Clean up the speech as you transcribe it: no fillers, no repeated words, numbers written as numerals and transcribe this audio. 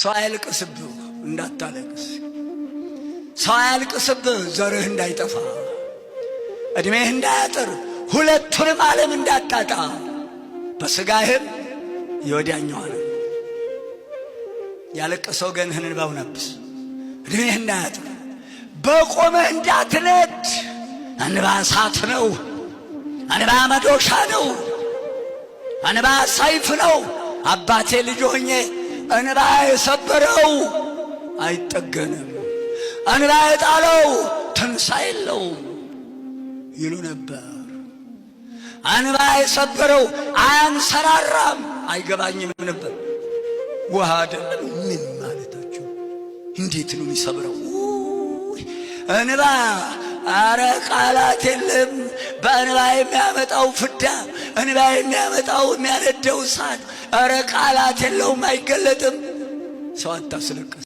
ሰው አያልቅስብህ እንዳታለቅስ፣ ሰው አያልቅስብህ ዘርህ እንዳይጠፋ፣ እድሜህ እንዳያጥር፣ ሁለቱንም ዓለም እንዳታጣ፣ በሥጋህም የወዲያኛዋን ያለቀሰው ገንህን እንባው ነብስ፣ እድሜህ እንዳያጥር፣ በቆመህ እንዳትነድ። እንባ እሳት ነው፣ እንባ መዶሻ ነው፣ እንባ ሰይፍ ነው። አባቴ ልጅ ሆኜ እንባ የሰበረው አይጠገንም፣ እንባ የጣለው ትንሣኤ የለውም ይሉ ነበር። እንባ የሰበረው አያንሰራራም። አይገባኝም ነበር። ውሃ አይደለም ምን ማለታቸው? እንዴት ነው የሚሰብረው? እንባ አረ ቃላት የለም። በእንባ የሚያመጣው ፍዳ፣ እንባ የሚያመጣው የሚያነደው እሳት፣ አረ ቃላት የለውም፣ አይገለጥም። ሰው አታስለቅስ።